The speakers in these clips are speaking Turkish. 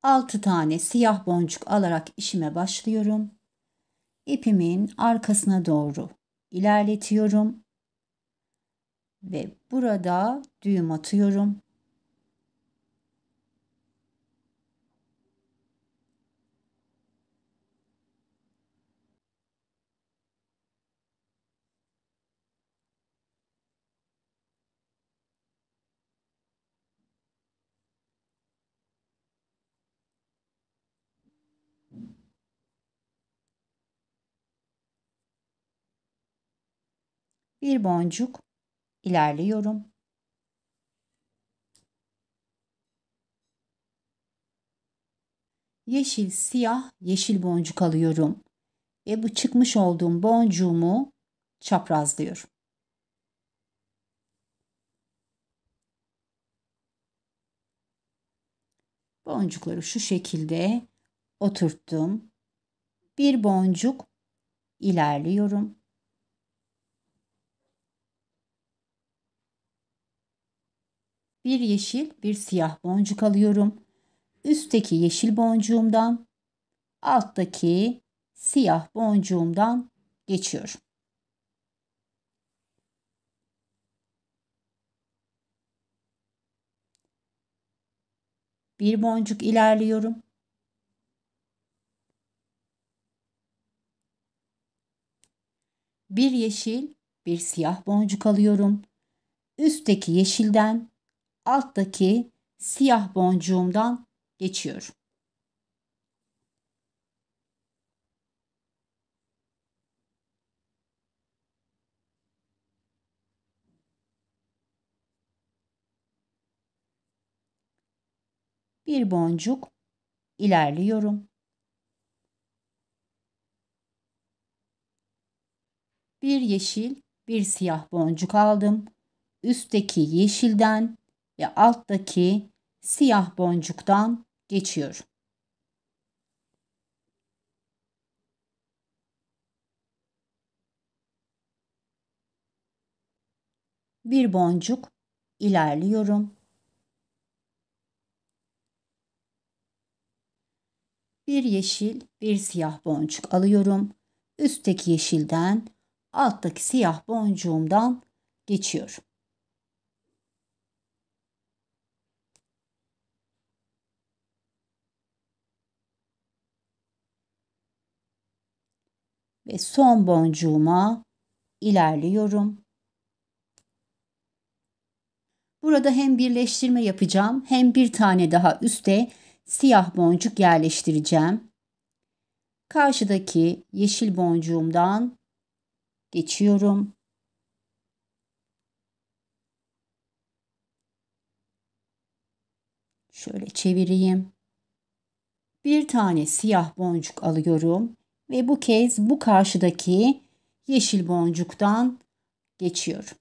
Altı tane siyah boncuk alarak işime başlıyorum. İpimin arkasına doğru ilerletiyorum ve burada düğüm atıyorum. Bir boncuk ilerliyorum. Yeşil, siyah, yeşil boncuk alıyorum ve bu çıkmış olduğum boncuğumu çaprazlıyorum. Boncukları şu şekilde oturttum. Bir boncuk ilerliyorum. Bir yeşil, bir siyah boncuk alıyorum. Üstteki yeşil boncuğumdan, alttaki siyah boncuğumdan geçiyorum. Bir boncuk ilerliyorum. Bir yeşil, bir siyah boncuk alıyorum. Üstteki yeşilden, alttaki siyah boncuğumdan geçiyorum. Bir boncuk ilerliyorum. Bir yeşil, bir siyah boncuk aldım. Üstteki yeşilden ve alttaki siyah boncuktan geçiyorum. Bir boncuk ilerliyorum. Bir yeşil, bir siyah boncuk alıyorum. Üstteki yeşilden, alttaki siyah boncuğumdan geçiyorum. Ve son boncuğuma ilerliyorum. Burada hem birleştirme yapacağım hem bir tane daha üste siyah boncuk yerleştireceğim. Karşıdaki yeşil boncuğumdan geçiyorum. Şöyle çevireyim. Bir tane siyah boncuk alıyorum ve bu kez bu karşıdaki yeşil boncuktan geçiyorum.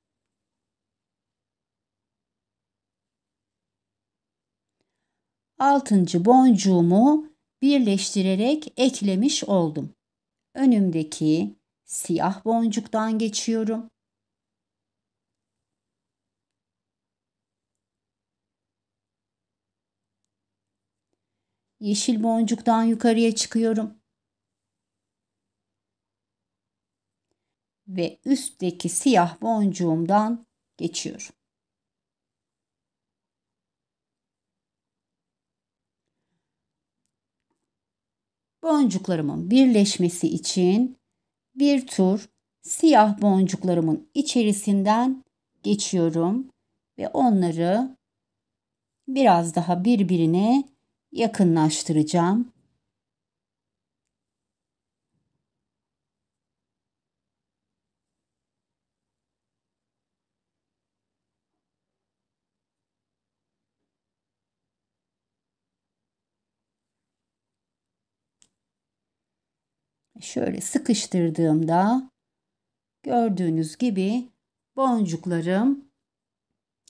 Altıncı boncuğumu birleştirerek eklemiş oldum. Önümdeki siyah boncuktan geçiyorum. Yeşil boncuktan yukarıya çıkıyorum. Ve üstteki siyah boncuğumdan geçiyorum. Boncuklarımın birleşmesi için bir tur siyah boncuklarımın içerisinden geçiyorum ve onları biraz daha birbirine yakınlaştıracağım. Şöyle sıkıştırdığımda gördüğünüz gibi boncuklarım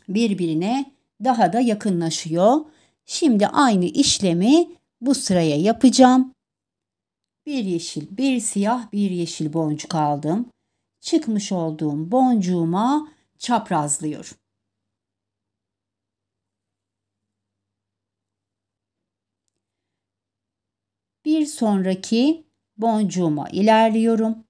birbirine daha da yakınlaşıyor. Şimdi aynı işlemi bu sıraya yapacağım. Bir yeşil, bir siyah, bir yeşil boncuk aldım. Çıkmış olduğum boncuğuma çaprazlıyorum. Bir sonraki boncuğuma ilerliyorum.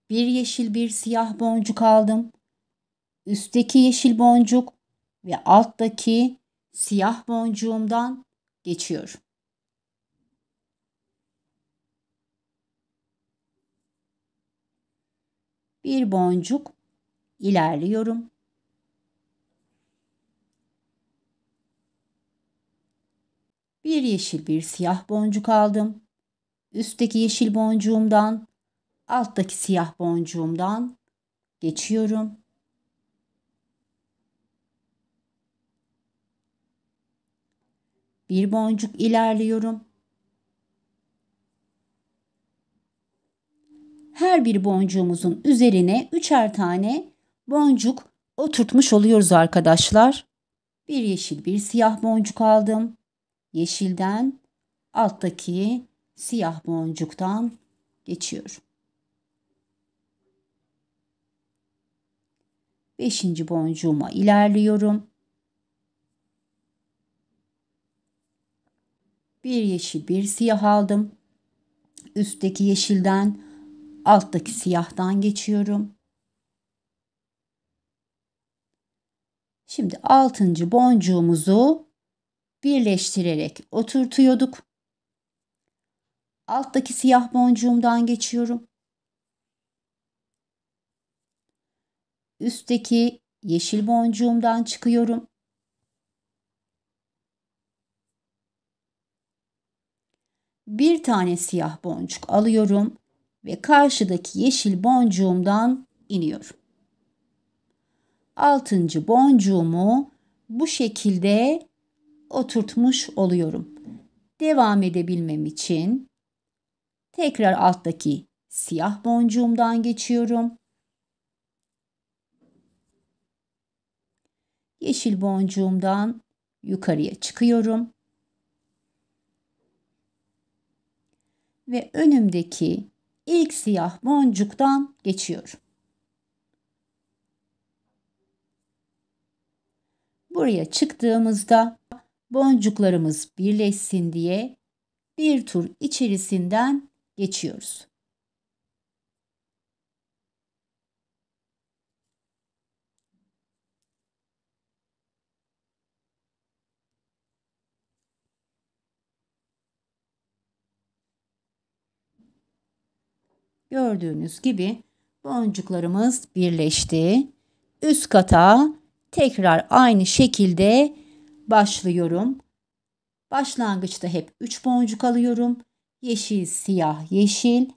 Bir yeşil, bir siyah boncuk aldım. Üstteki yeşil boncuk ve alttaki siyah boncuğumdan geçiyorum. Bir boncuk ilerliyorum. Bir yeşil, bir siyah boncuk aldım. Üstteki yeşil boncuğumdan, alttaki siyah boncuğumdan geçiyorum. Bir boncuk ilerliyorum. Her bir boncuğumuzun üzerine üçer tane boncuk oturtmuş oluyoruz arkadaşlar. Bir yeşil, bir siyah boncuk aldım. Yeşilden alttaki siyah boncuktan geçiyorum. Beşinci boncuğuma ilerliyorum. Bir yeşil, bir siyah aldım. Üstteki yeşilden alttaki siyahtan geçiyorum. Şimdi altıncı boncuğumuzu birleştirerek oturtuyorduk. Alttaki siyah boncuğumdan geçiyorum. Üstteki yeşil boncuğumdan çıkıyorum. Bir tane siyah boncuk alıyorum ve karşıdaki yeşil boncuğumdan iniyorum. Altıncı boncuğumu bu şekilde oturtmuş oluyorum. Devam edebilmem için tekrar alttaki siyah boncuğumdan geçiyorum. Yeşil boncuğumdan yukarıya çıkıyorum. Ve önümdeki ilk siyah boncuktan geçiyorum. Buraya çıktığımızda boncuklarımız birleşsin diye bir tur içerisinden geçiyoruz. Gördüğünüz gibi boncuklarımız birleşti. Üst kata tekrar aynı şekilde başlıyorum. Başlangıçta hep 3 boncuk alıyorum. Yeşil, siyah, yeşil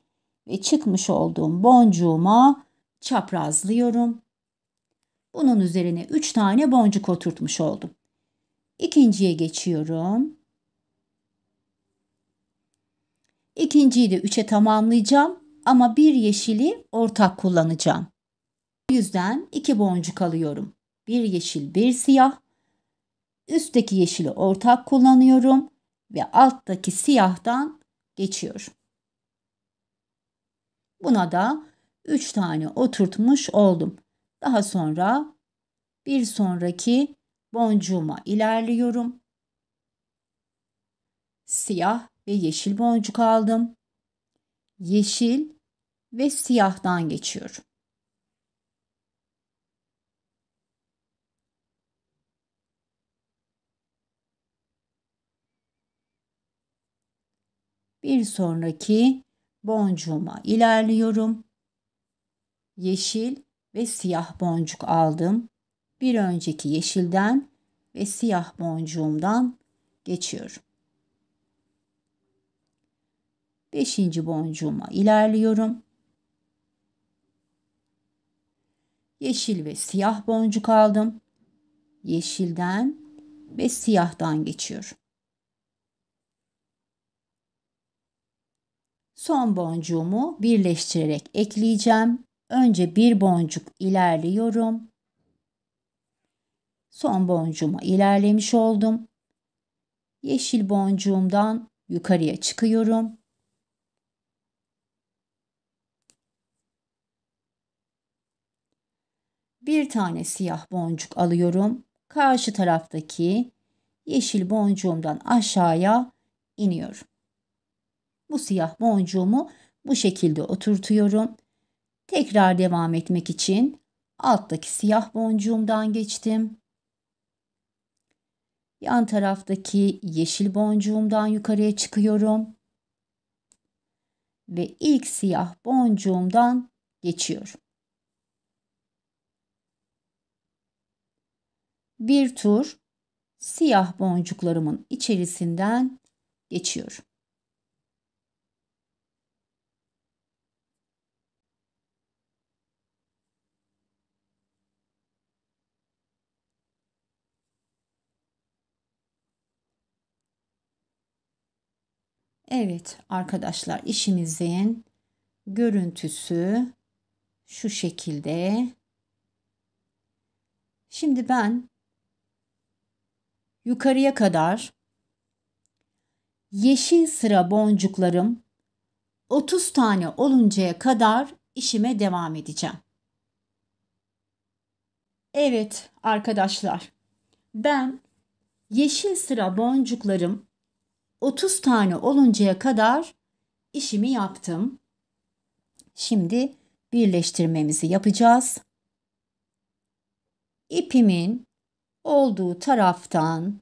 ve çıkmış olduğum boncuğuma çaprazlıyorum. Bunun üzerine 3 tane boncuk oturtmuş oldum. İkinciye geçiyorum. İkinciyi de 3'e tamamlayacağım ama bir yeşili ortak kullanacağım. O yüzden 2 boncuk alıyorum. Bir yeşil, bir siyah. Üstteki yeşili ortak kullanıyorum ve alttaki siyahtan geçiyorum. Buna da 3 tane oturtmuş oldum. Daha sonra bir sonraki boncuğuma ilerliyorum. Siyah ve yeşil boncuk aldım. Yeşil ve siyahtan geçiyorum. Bir sonraki boncuğuma ilerliyorum. Yeşil ve siyah boncuk aldım. Bir önceki yeşilden ve siyah boncuğumdan geçiyorum. 5. boncuğuma ilerliyorum. Yeşil ve siyah boncuk aldım. Yeşilden ve siyahtan geçiyorum. Son boncuğumu birleştirerek ekleyeceğim. Önce bir boncuk ilerliyorum. Son boncuğuma ilerlemiş oldum. Yeşil boncuğumdan yukarıya çıkıyorum. Bir tane siyah boncuk alıyorum. Karşı taraftaki yeşil boncuğumdan aşağıya iniyorum. Bu siyah boncuğumu bu şekilde oturtuyorum. Tekrar devam etmek için alttaki siyah boncuğumdan geçtim. Yan taraftaki yeşil boncuğumdan yukarıya çıkıyorum. Ve ilk siyah boncuğumdan geçiyorum. Bir tur siyah boncuklarımın içerisinden geçiyorum. Evet arkadaşlar, işimizin görüntüsü şu şekilde. Şimdi ben yukarıya kadar yeşil sıra boncuklarım 30 tane oluncaya kadar işime devam edeceğim. Evet arkadaşlar, ben yeşil sıra boncuklarım 30 tane oluncaya kadar işimi yaptım. Şimdi birleştirmemizi yapacağız. İpimin olduğu taraftan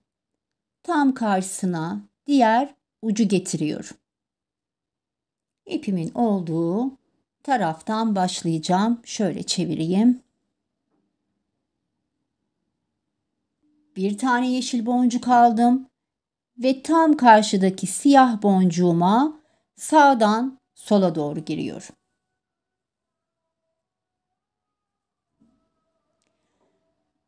tam karşısına diğer ucu getiriyorum. İpimin olduğu taraftan başlayacağım. Şöyle çevireyim. Bir tane yeşil boncuk aldım ve tam karşıdaki siyah boncuğuma sağdan sola doğru giriyorum.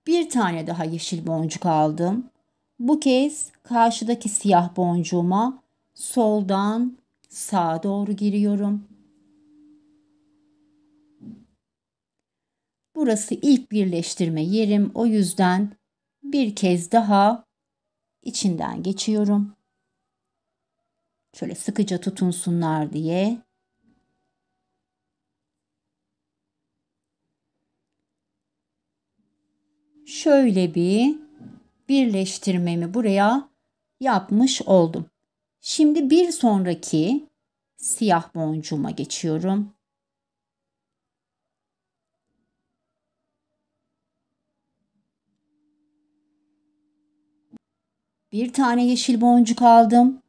Bir tane daha yeşil boncuk aldım. Bu kez karşıdaki siyah boncuğuma soldan sağa doğru giriyorum. Burası ilk birleştirme yerim. O yüzden bir kez daha içinden geçiyorum. Şöyle sıkıca tutunsunlar diye. Şöyle bir birleştirmemi buraya yapmış oldum. Şimdi bir sonraki siyah boncuğuma geçiyorum. Bir tane yeşil boncuk aldım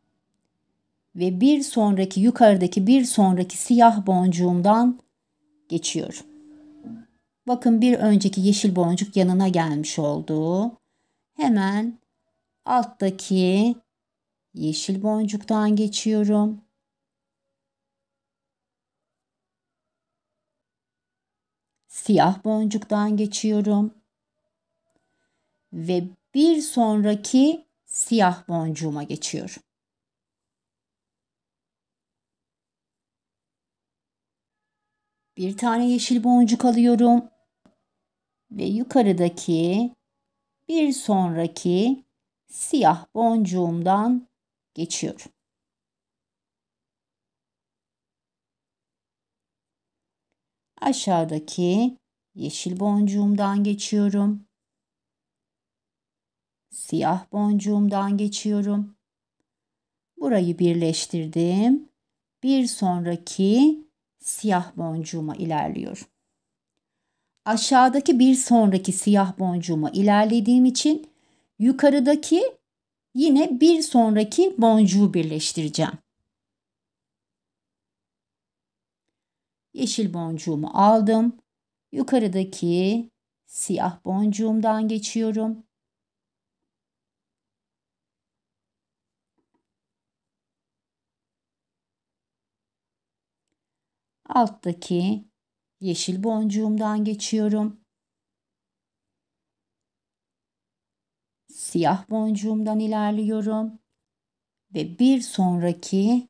ve bir sonraki yukarıdaki bir sonraki siyah boncuğumdan geçiyorum. Bakın bir önceki yeşil boncuk yanına gelmiş oldu. Hemen alttaki yeşil boncuktan geçiyorum. Siyah boncuktan geçiyorum. Ve bir sonraki siyah boncuğuma geçiyorum. Bir tane yeşil boncuk alıyorum ve yukarıdaki bir sonraki siyah boncuğumdan geçiyorum. Aşağıdaki yeşil boncuğumdan geçiyorum. Siyah boncuğumdan geçiyorum. Burayı birleştirdim. Bir sonraki siyah boncuğuma ilerliyorum. Aşağıdaki bir sonraki siyah boncuğuma ilerlediğim için yukarıdaki yine bir sonraki boncuğu birleştireceğim. Yeşil boncuğumu aldım. Yukarıdaki siyah boncuğumdan geçiyorum. Alttaki yeşil boncuğumdan geçiyorum. Siyah boncuğumdan ilerliyorum ve bir sonraki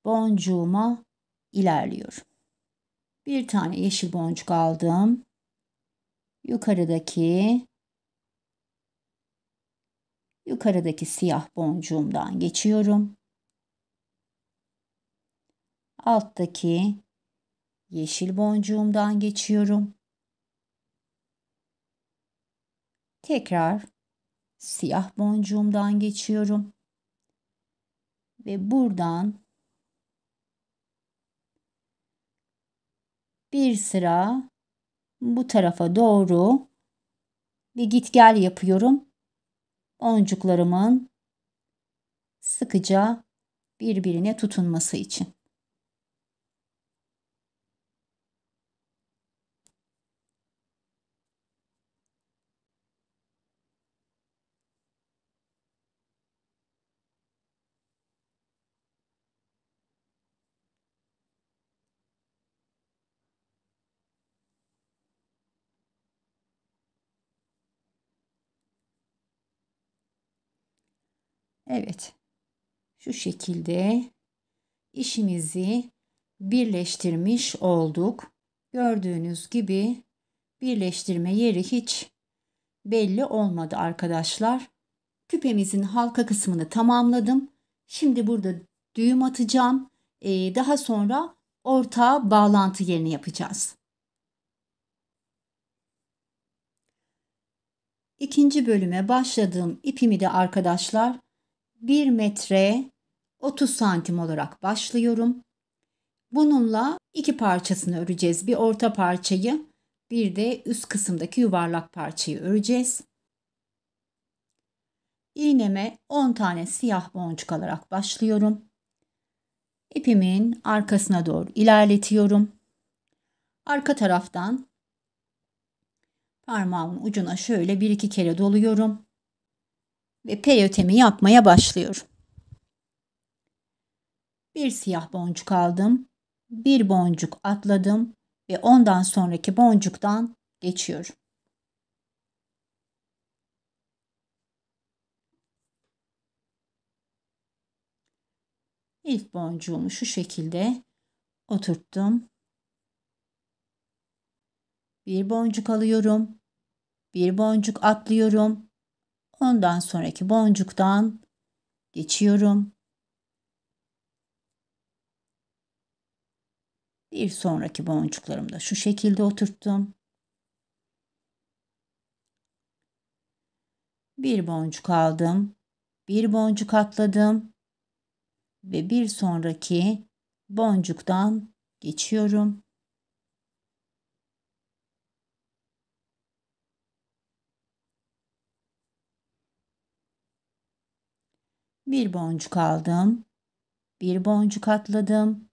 boncuğuma ilerliyorum. Bir tane yeşil boncuk aldım. Yukarıdaki siyah boncuğumdan geçiyorum. Alttaki yeşil boncuğumdan geçiyorum. Tekrar siyah boncuğumdan geçiyorum. Ve buradan bir sıra bu tarafa doğru bir git gel yapıyorum. Boncuklarımın sıkıca birbirine tutunması için. Evet, şu şekilde işimizi birleştirmiş olduk. Gördüğünüz gibi birleştirme yeri hiç belli olmadı arkadaşlar. Küpemizin halka kısmını tamamladım. Şimdi burada düğüm atacağım. Daha sonra orta bağlantı yerini yapacağız. İkinci bölüme başladığım ipimi de arkadaşlar 1 metre 30 santim olarak başlıyorum. Bununla iki parçasını öreceğiz. Bir orta parçayı, bir de üst kısımdaki yuvarlak parçayı öreceğiz. İğneme 10 tane siyah boncuk alarak başlıyorum. İpimin arkasına doğru ilerletiyorum. Arka taraftan parmağımın ucuna şöyle bir iki kere doluyorum. Ve peyotemi yapmaya başlıyorum. Bir siyah boncuk aldım. Bir boncuk atladım ve ondan sonraki boncuktan geçiyorum. İlk boncuğumu şu şekilde oturttum. Bir boncuk alıyorum. Bir boncuk atlıyorum. Ondan sonraki boncuktan geçiyorum. Bir sonraki boncuklarımı da şu şekilde oturttum. Bir boncuk aldım. Bir boncuk atladım. Ve bir sonraki boncuktan geçiyorum. Bir boncuk aldım. Bir boncuk atladım.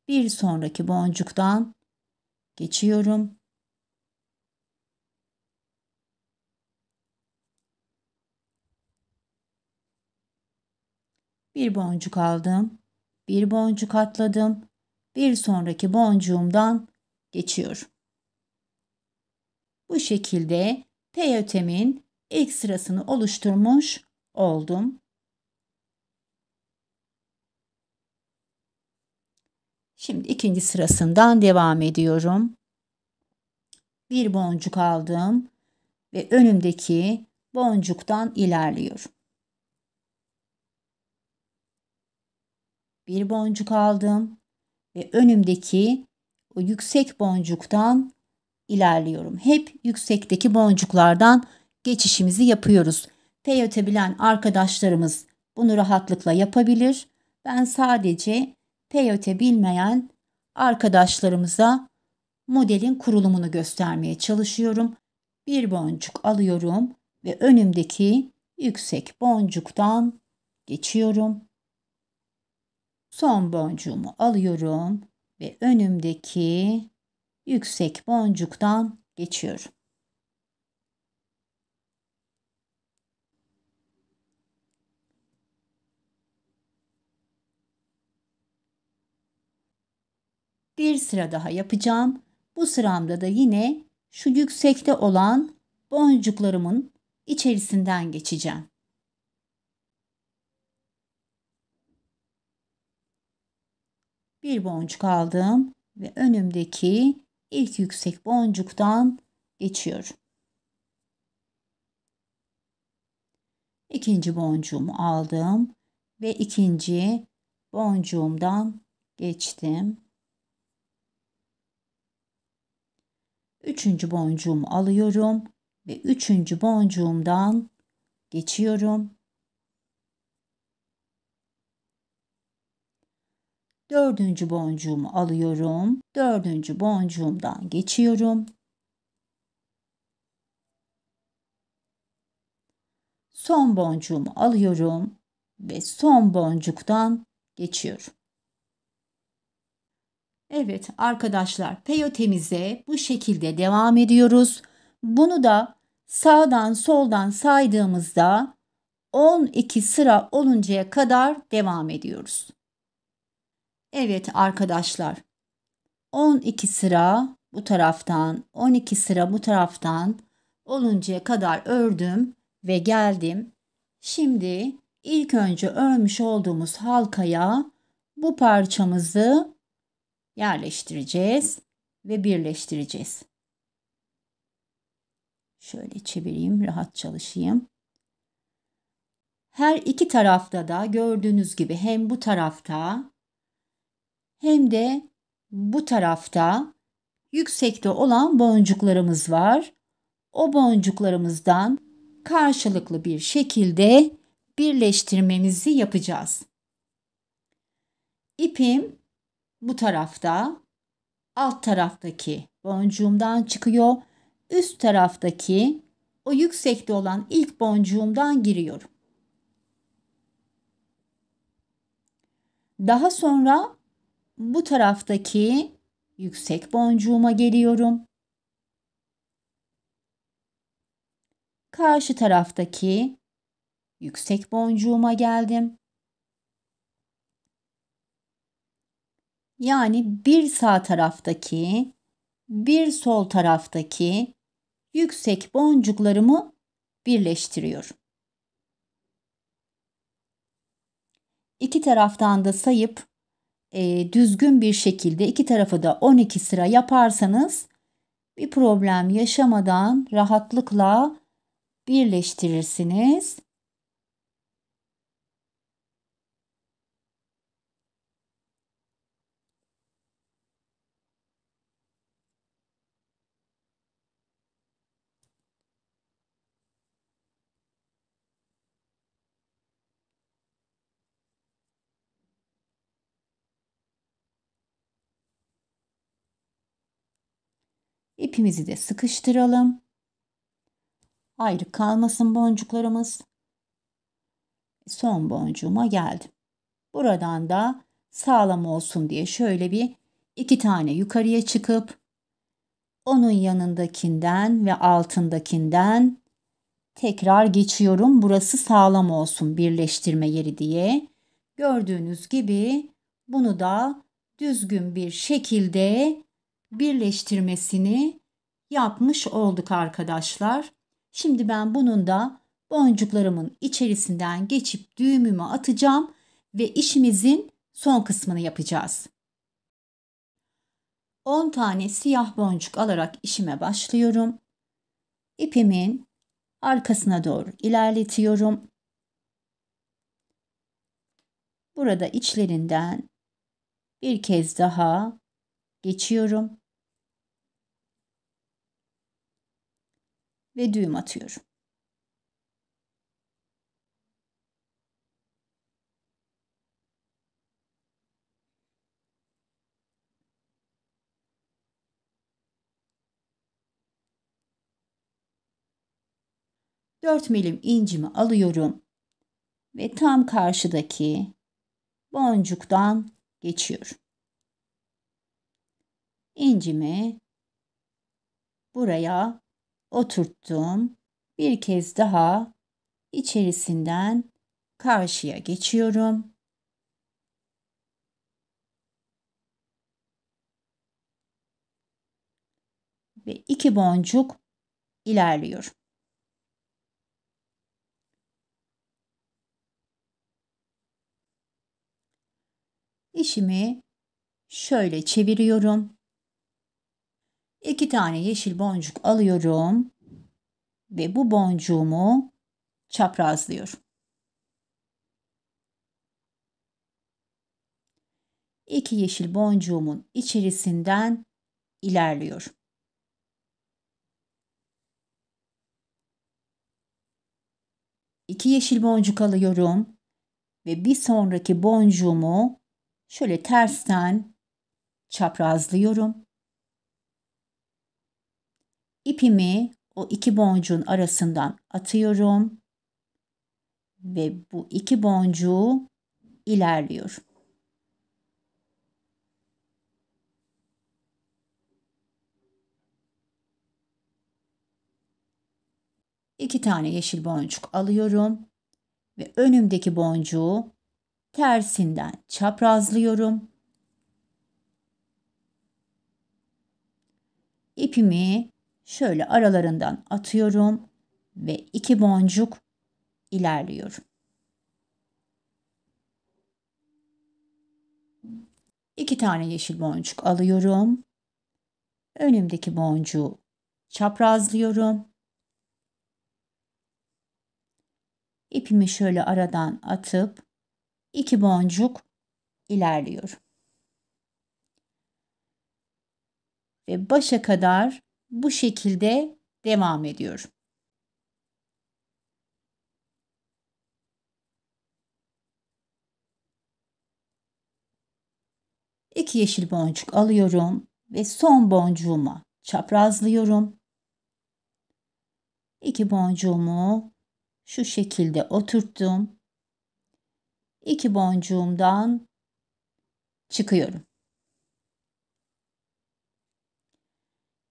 Bir sonraki boncuktan geçiyorum. Bir boncuk aldım. Bir boncuk atladım. Bir sonraki boncuğumdan geçiyorum. Bu şekilde peyotemin ilk sırasını oluşturmuş oldum. Şimdi ikinci sırasından devam ediyorum. Bir boncuk aldım ve önümdeki boncuktan ilerliyorum. Bir boncuk aldım ve önümdeki o yüksek boncuktan ilerliyorum. Hep yüksekteki boncuklardan geçişimizi yapıyoruz. Peyote bilen arkadaşlarımız bunu rahatlıkla yapabilir. Ben sadece peyote bilmeyen arkadaşlarımıza modelin kurulumunu göstermeye çalışıyorum. Bir boncuk alıyorum ve önümdeki yüksek boncuktan geçiyorum. Son boncuğumu alıyorum ve önümdeki yüksek boncuktan geçiyorum. Bir sıra daha yapacağım. Bu sıramda da yine şu yüksekte olan boncuklarımın içerisinden geçeceğim. Bir boncuk aldım ve önümdeki ilk yüksek boncuktan geçiyorum. İkinci boncuğumu aldım ve ikinci boncuğumdan geçtim. Üçüncü boncuğumu alıyorum ve üçüncü boncuğumdan geçiyorum. Dördüncü boncuğumu alıyorum. Dördüncü boncuğumdan geçiyorum. Son boncuğumu alıyorum ve son boncuktan geçiyorum. Evet arkadaşlar, peyotemize bu şekilde devam ediyoruz. Bunu da sağdan soldan saydığımızda 12 sıra oluncaya kadar devam ediyoruz. Evet arkadaşlar, 12 sıra bu taraftan, 12 sıra bu taraftan oluncaya kadar ördüm ve geldim. Şimdi ilk önce örmüş olduğumuz halkaya bu parçamızı yerleştireceğiz ve birleştireceğiz. Şöyle çevireyim, rahat çalışayım. Her iki tarafta da gördüğünüz gibi hem bu tarafta hem de bu tarafta yüksekte olan boncuklarımız var. O boncuklarımızdan karşılıklı bir şekilde birleştirmemizi yapacağız. İpim bu tarafta, alt taraftaki boncuğumdan çıkıyor. Üst taraftaki o yüksekte olan ilk boncuğumdan giriyorum. Daha sonra bu taraftaki yüksek boncuğuma geliyorum. Karşı taraftaki yüksek boncuğuma geldim. Yani bir sağ taraftaki, bir sol taraftaki yüksek boncuklarımı birleştiriyorum. İki taraftan da sayıp düzgün bir şekilde iki tarafı da 12 sıra yaparsanız bir problem yaşamadan rahatlıkla birleştirirsiniz. İpimizi de sıkıştıralım. Ayrı kalmasın boncuklarımız. Son boncuğuma geldim. Buradan da sağlam olsun diye şöyle bir iki tane yukarıya çıkıp onun yanındakinden ve altındakinden tekrar geçiyorum. Burası sağlam olsun birleştirme yeri diye. Gördüğünüz gibi bunu da düzgün bir şekilde birleştirmesini yapmış olduk arkadaşlar. Şimdi ben bunun da boncuklarımın içerisinden geçip düğümümü atacağım ve işimizin son kısmını yapacağız. 10 tane siyah boncuk alarak işime başlıyorum. İpimin arkasına doğru ilerletiyorum. Burada içlerinden bir kez daha geçiyorum ve düğüm atıyorum. Dört milim incimi alıyorum ve tam karşıdaki boncuktan geçiyorum. İncimi buraya oturttum. Bir kez daha içerisinden karşıya geçiyorum. Ve 2 boncuk ilerliyorum. İşimi şöyle çeviriyorum. 2 tane yeşil boncuk alıyorum ve bu boncuğumu çaprazlıyorum. 2 yeşil boncuğumun içerisinden ilerliyorum. 2 yeşil boncuk alıyorum ve bir sonraki boncuğumu şöyle tersten çaprazlıyorum. İpimi o 2 boncuğun arasından atıyorum ve bu 2 boncuğu ilerliyorum. İki tane yeşil boncuk alıyorum ve önümdeki boncuğu tersinden çaprazlıyorum. İpimi şöyle aralarından atıyorum ve 2 boncuk ilerliyorum. 2 tane yeşil boncuk alıyorum. Önümdeki boncuğu çaprazlıyorum. İpimi şöyle aradan atıp 2 boncuk ilerliyorum. Ve başa kadar bu şekilde devam ediyorum. İki yeşil boncuk alıyorum ve son boncuğuma çaprazlıyorum. 2 boncuğumu şu şekilde oturttum. 2 boncuğumdan çıkıyorum.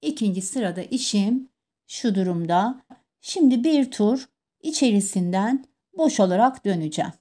İkinci sırada işim şu durumda. Şimdi bir tur içerisinden boş olarak döneceğim.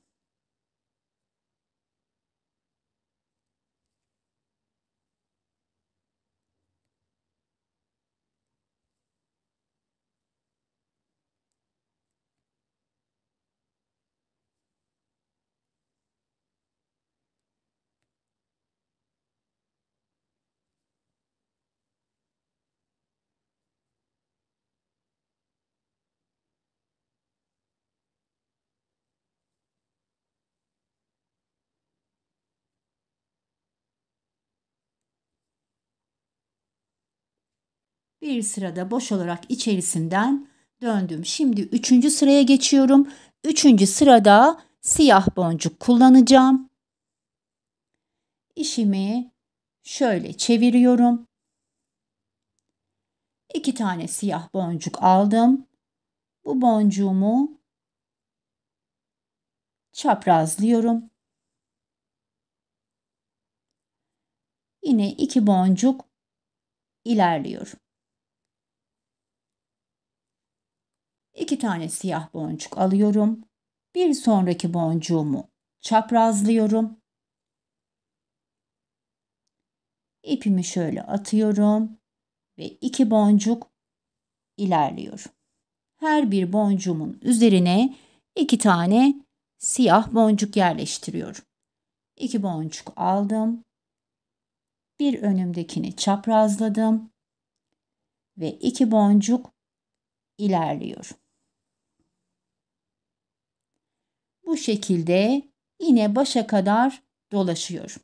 Bir sırada boş olarak içerisinden döndüm. Şimdi 3. sıraya geçiyorum. 3. sırada siyah boncuk kullanacağım. İşimi şöyle çeviriyorum. 2 tane siyah boncuk aldım. Bu boncuğumu çaprazlıyorum. Yine 2 boncuk ilerliyorum. 2 tane siyah boncuk alıyorum. Bir sonraki boncuğumu çaprazlıyorum. İpimi şöyle atıyorum ve 2 boncuk ilerliyorum. Her bir boncuğumun üzerine 2 tane siyah boncuk yerleştiriyorum. 2 boncuk aldım. Bir önümdekini çaprazladım ve 2 boncuk ilerliyorum. Bu şekilde yine başa kadar dolaşıyorum.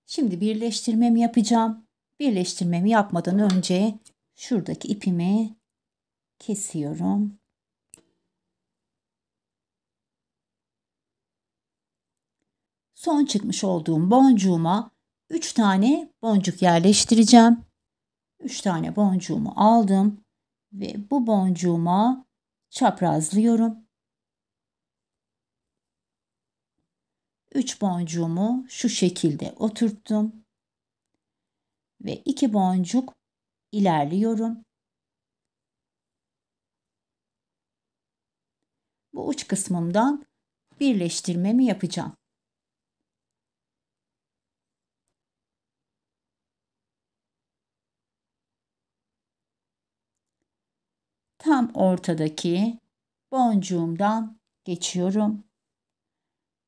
Şimdi birleştirmemi yapacağım. Birleştirmemi yapmadan önce şuradaki ipimi kesiyorum. Son çıkmış olduğum boncuğuma 3 tane boncuk yerleştireceğim. 3 tane boncuğumu aldım ve bu boncuğuma çaprazlıyorum. 3 boncuğumu şu şekilde oturttum ve 2 boncuk ilerliyorum. Bu uç kısmımdan birleştirmemi yapacağım. Tam ortadaki boncuğumdan geçiyorum.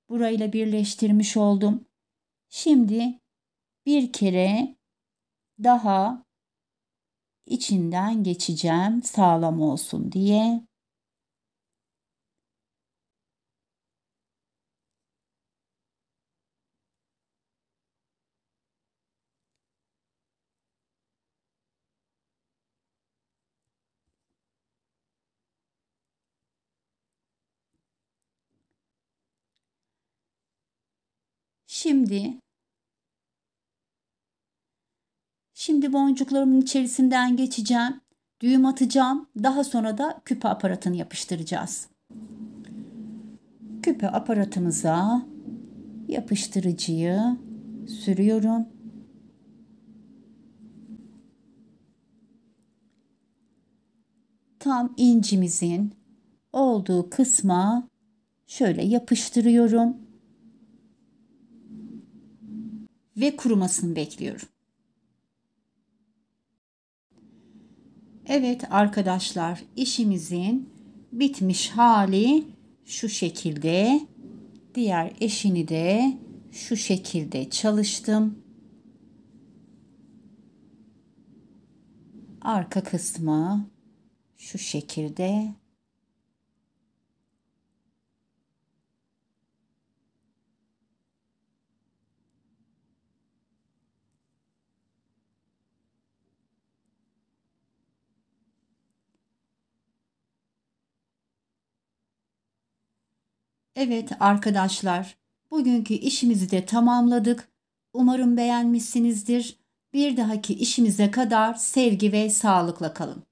Burayla birleştirmiş oldum. Şimdi bir kere daha içinden geçeceğim sağlam olsun diye. Şimdi boncuklarımın içerisinden geçeceğim. Düğüm atacağım. Daha sonra da küpe aparatını yapıştıracağız. Küpe aparatımıza yapıştırıcıyı sürüyorum. Tam incimizin olduğu kısma şöyle yapıştırıyorum ve kurumasını bekliyorum. Evet arkadaşlar, işimizin bitmiş hali şu şekilde. Diğer eşini de şu şekilde çalıştım. Arka kısmı şu şekilde. Evet arkadaşlar, bugünkü işimizi de tamamladık. Umarım beğenmişsinizdir. Bir dahaki işimize kadar sevgi ve sağlıkla kalın.